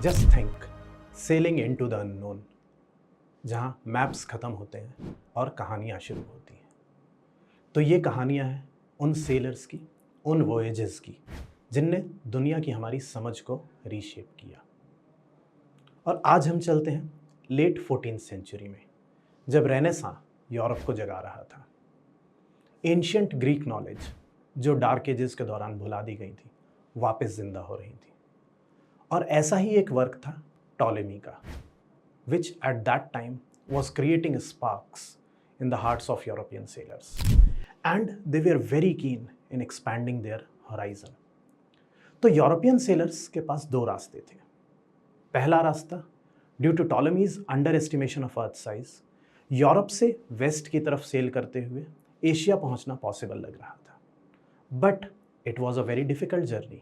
Just think selling into the unknown, जहां maps खत्म होते हैं और कहानियां शुरू होती हैं। तो ये कहानियां हैं उन सेलर्स की, उन वॉयजेस की, जिनने दुनिया की हमारी समझ को रीशेप किया। और आज हम चलते हैं लेट 14th सेंचुरी में, जब रेनेसां यूरोप को जगा रहा था। एंशियंट ग्रीक नॉलेज जो डार्क एजेस के दौरान भुला दी गई थी, वापस जिंदा हो रही थी। और ऐसा ही एक वर्क था टॉलेमी का, which at that time was creating sparks in the hearts of European sailors, and they were very keen in expanding their horizon. तो यूरोपियन सेलर्स के पास दो रास्ते थे। पहला रास्ता, due to Ptolemy's underestimation of earth size, Europe से west की तरफ सेल करते हुए एशिया पहुंचना पॉसिबल लग रहा था। But it was a very difficult journey,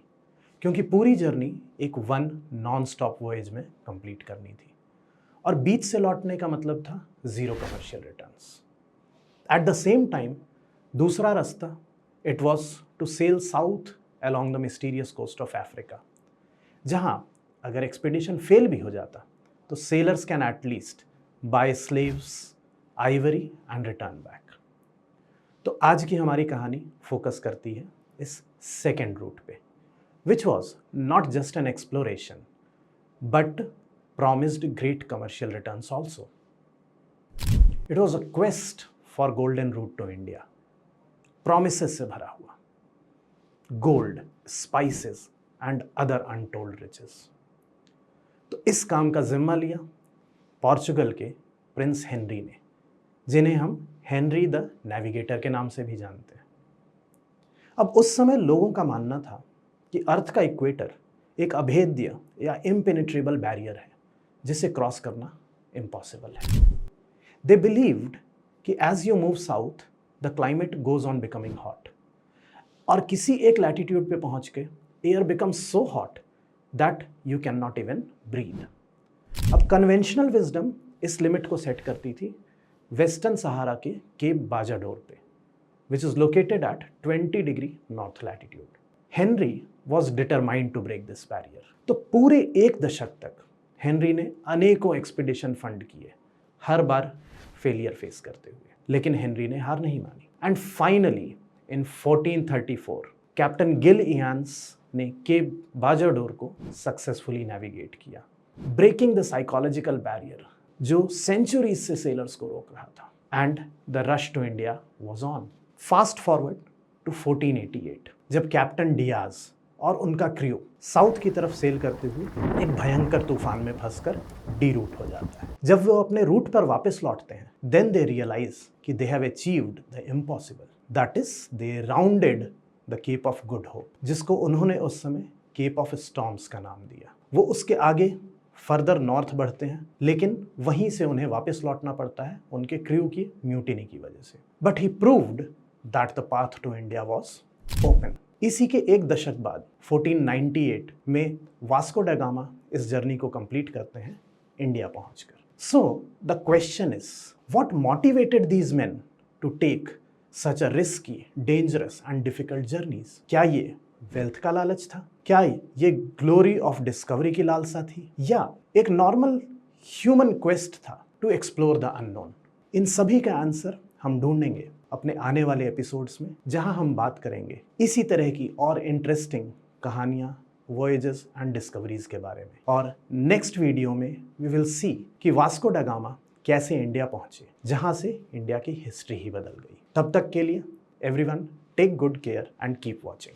क्योंकि पूरी जर्नी एक वन नॉन स्टॉप वॉयज में कंप्लीट करनी थी, और बीच से लौटने का मतलब था zero commercial returns. At the same time दूसरा रास्ता, it was to sail south along the mysterious coast of Africa, जहां अगर एक्सपीडिशन फेल भी हो जाता तो sailors can at least buy slaves, ivory and return back. तो आज की हमारी कहानी फोकस करती है इस सेकेंड रूट पे, which was not just an exploration but promised great commercial returns also. It was a quest for golden route to India. Promises से भरा हुआ, gold, spices and other untold riches. तो इस काम का जिम्मा लिया पोर्चुगल के प्रिंस हेनरी ने, जिन्हें हम हेनरी द नेविगेटर के नाम से भी जानते हैं। अब उस समय लोगों का मानना था कि अर्थ का इक्वेटर एक अभेद्य या इम्पेनिट्रेबल बैरियर है, जिसे क्रॉस करना इम्पॉसिबल है। दे बिलीव्ड कि as you move south the climate goes on becoming hot, और किसी एक लैटिट्यूड पे पहुंच के air becomes so hot that you can not even breathe. अब कन्वेंशनल विजडम इस लिमिट को सेट करती थी वेस्टर्न सहारा के केप बाजाडोर पे, which is located at 20 degree north latitude. Henry was determined to break this barrier. तो पूरे एक दशक तक हेनरी ने अनेकों एक्सपीडिशन फंड किए, हर बार फेलियर फेस करते हुए, लेकिन हेनरी ने हार नहीं मानी। And finally in 1434 captain Gil Eannes ने केप बाजाडोर को सक्सेसफुली नेविगेट किया, ब्रेकिंग द साइकोलॉजिकल बैरियर जो सेंचुरीज से सेलर्स को रोक रहा था। And the rush to India was on. Fast forward to 1488, जब कैप्टन डियाज और उनका क्रू साउथ की तरफ सेल करते हुए एक भयंकर तूफान में फंसकर डी रूट हो जाता है। जब वो अपने रूट पर वापस लौटते हैं, देन दे रियलाइज कि they have achieved the impossible, that is they rounded the Cape of Good Hope, जिसको उन्होंने उस समय केप ऑफ स्टॉर्म्स का नाम दिया। वो उसके आगे फर्दर नॉर्थ बढ़ते हैं, लेकिन वहीं से उन्हें वापस लौटना पड़ता है उनके क्रू की म्यूटिनी की वजह से। But he proved that the path to India was open. इसी के एक दशक बाद 1498 में वास्को डा गामा इस जर्नी को कंप्लीट करते हैं इंडिया पहुंचकर। So the question is, what motivated these men to take such a risky, dangerous and difficult journeys? क्या ये वेल्थ का लालच था? क्या ये ग्लोरी ऑफ डिस्कवरी की लालसा थी? या एक नॉर्मल ह्यूमन क्वेस्ट था टू एक्सप्लोर द अननोन? इन सभी का आंसर हम ढूंढेंगे अपने आने वाले एपिसोड्स में, जहां हम बात करेंगे इसी तरह की और इंटरेस्टिंग कहानियां, वॉयजेस एंड डिस्कवरीज के बारे में। और नेक्स्ट वीडियो में वी विल सी कि वास्को डा गामा कैसे इंडिया पहुंचे, जहां से इंडिया की हिस्ट्री ही बदल गई। तब तक के लिए everyone take good care and keep watching.